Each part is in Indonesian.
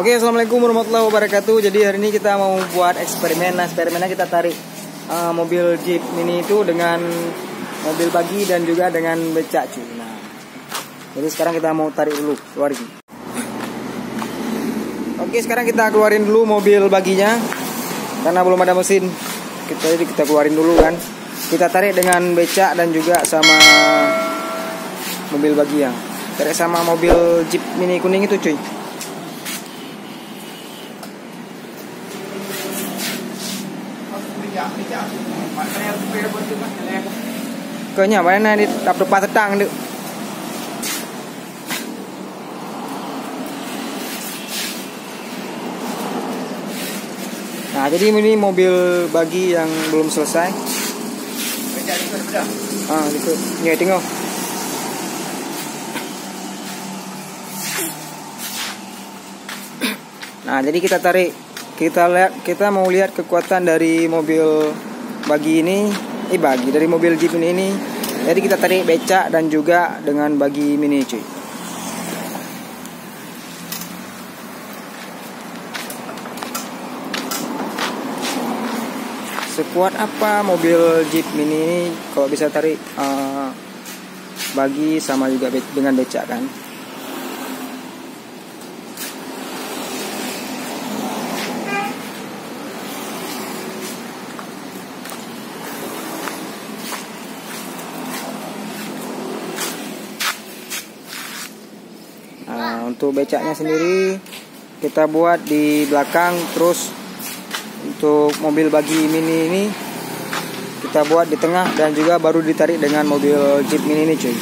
Oke, assalamualaikum warahmatullahi wabarakatuh. Jadi hari ini kita mau buat eksperimen. Nah, eksperimennya kita tarik mobil Jeep Mini itu dengan mobil bagi dan juga dengan becak cuy. Nah, jadi sekarang kita mau tarik dulu, keluarin. Oke, sekarang kita keluarin dulu mobil baginya karena belum ada mesin. Kita keluarin dulu kan. Kita tarik dengan becak dan juga sama mobil bagi yang tarik sama mobil Jeep Mini kuning itu cuy. Kayaknya mana di depan sedang dek. Nah, jadi ini mobil bagi yang belum selesai. Gitu. Ya, tengok. Nah, jadi kita tarik. Kita mau lihat kekuatan dari mobil bagi ini, dari mobil Jeep ini. Jadi kita tarik becak dan juga dengan bagi mini cuy. Sekuat apa mobil Jeep Mini ini kalau bisa tarik bagi sama juga dengan becak kan? Nah, untuk becaknya sendiri kita buat di belakang, terus untuk mobil bagi mini ini kita buat di tengah dan juga baru ditarik dengan mobil Jeep Mini ini cuy.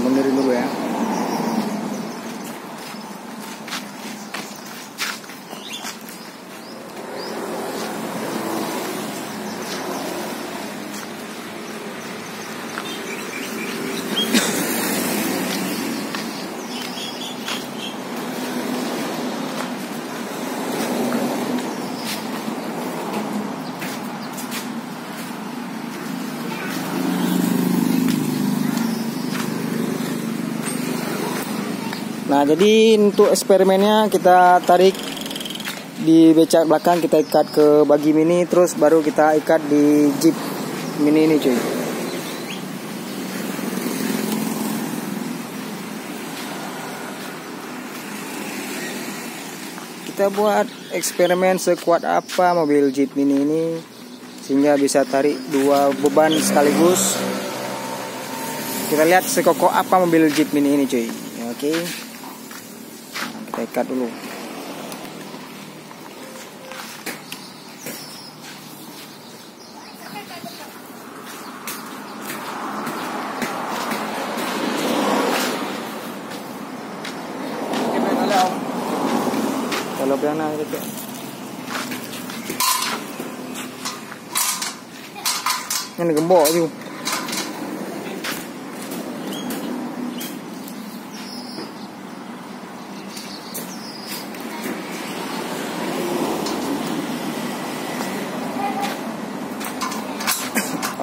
Mundurin dulu ya. Nah, jadi untuk eksperimennya kita tarik di becak belakang, kita ikat ke bagi mini, terus baru kita ikat di Jeep Mini ini cuy. Kita buat eksperimen sekuat apa mobil Jeep Mini ini sehingga bisa tarik dua beban sekaligus. Kita lihat sekokoh apa mobil Jeep Mini ini cuy. Oke. Kita ikat dulu. Kalau piana gitu. Ini gembok tu.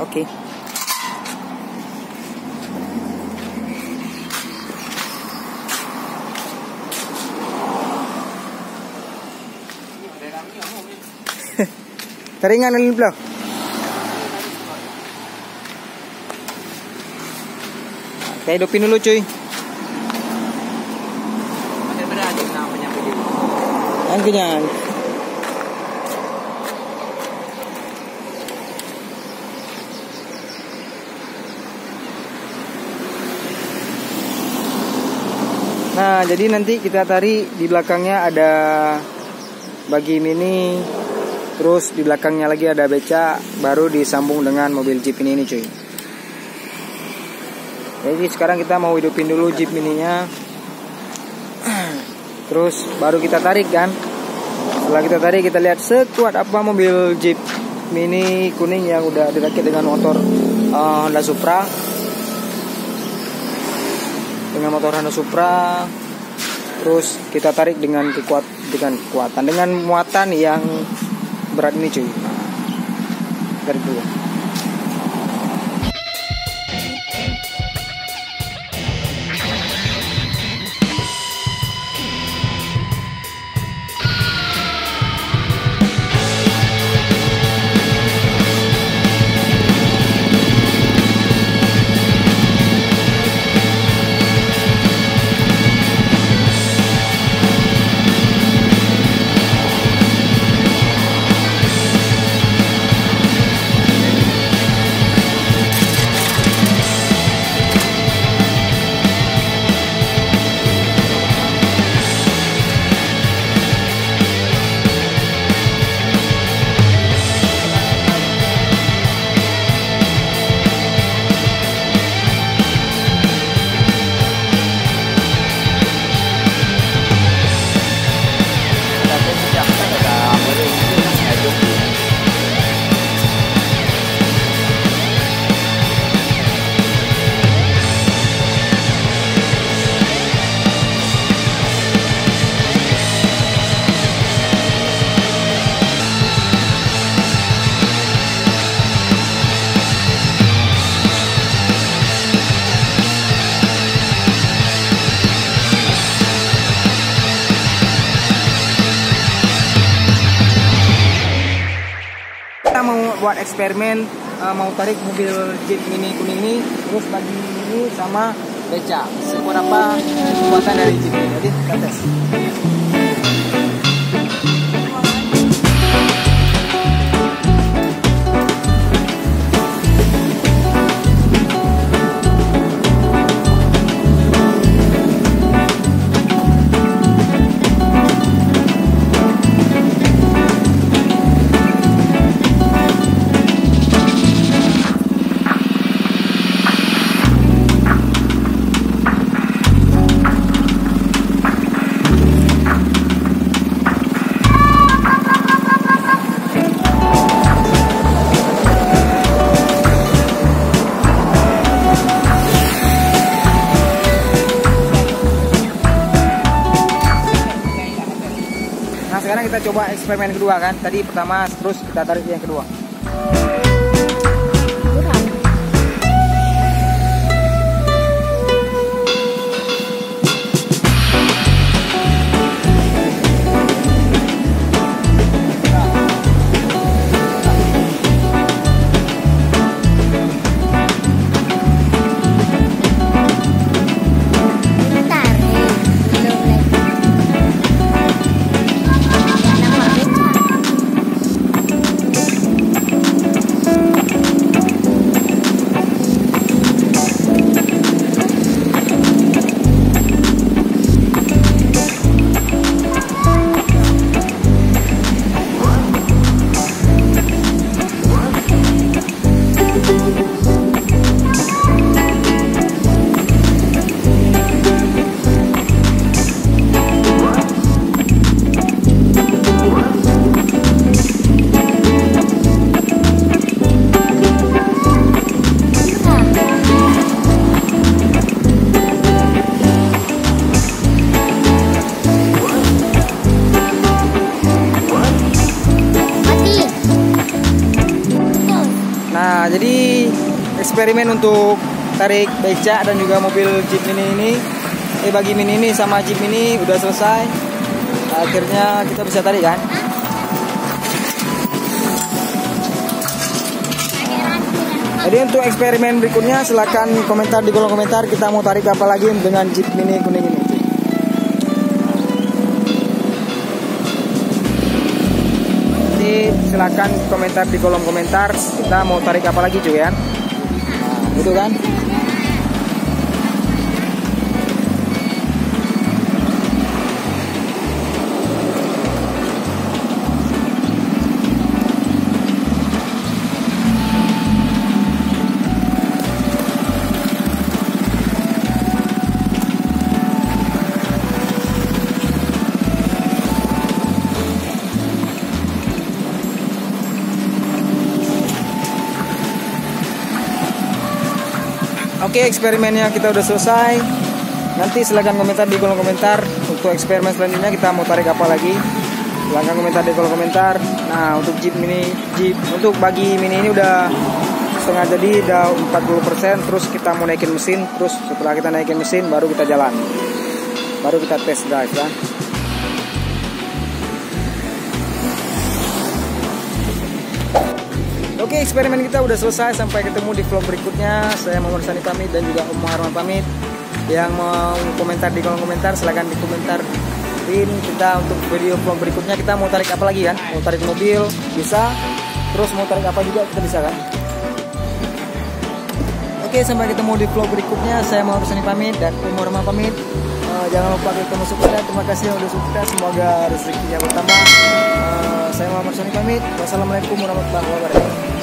Oke. Taringan alin belah. Kita hidupin dulu cuy. Angkanya. Nah, jadi nanti kita tarik di belakangnya ada bagi mini, terus di belakangnya lagi ada beca, baru disambung dengan mobil Jeep ini cuy. Jadi sekarang kita mau hidupin dulu Jeep mininya, terus baru kita tarik kan. Setelah kita tarik, kita lihat sekuat apa mobil Jeep mini kuning yang udah dirakit dengan motor Honda Supra. Dengan motor Honda Supra, terus kita tarik dengan muatan yang berat ini cuy. Tarik dulu. Kita mau buat eksperimen, mau tarik mobil Jeep mini kuning ini, terus bagi ini sama beca. Sekuat apa kekuatan dari Jeep ini? Jadi kita tes. Sekarang kita coba eksperimen kedua kan. Tadi pertama, terus kita tarik yang kedua. Nah, jadi eksperimen untuk tarik becak dan juga mobil Jeep mini ini, bagi mini ini sama Jeep mini udah selesai. Akhirnya kita bisa tarik kan. Jadi untuk eksperimen berikutnya silahkan komentar di kolom komentar, kita mau tarik apa lagi dengan Jeep Mini kuning ini. Nanti silahkan komentar di kolom komentar, kita mau tarik apa lagi cuy ya. Nah, gitu kan. Oke, eksperimennya kita udah selesai. Nanti silahkan komentar di kolom komentar untuk eksperimen selanjutnya kita mau tarik apa lagi. Silahkan komentar di kolom komentar. Nah, untuk Jeep untuk bagi Mini ini udah setengah jadi, udah 40%. Terus kita mau naikin mesin. Terus setelah kita naikin mesin baru kita jalan, baru kita test drive kan. Oke, eksperimen kita udah selesai. Sampai ketemu di vlog berikutnya. Saya Muhammad Sani pamit dan juga Om Harman pamit. Yang mau komentar di kolom komentar silahkan dikomentar. Kita untuk video vlog berikutnya kita mau tarik apa lagi kan? Mau tarik mobil bisa. Terus mau tarik apa juga kita bisa kan? Oke, sampai ketemu di vlog berikutnya. Saya Muhammad Sani pamit dan Om Harman pamit. Jangan lupa klik tombol subscribe. Terima kasih yang udah subscribe. Semoga rezekinya bertambah. Saya Muhammad Sani pamit. Wassalamualaikum warahmatullahi wabarakatuh.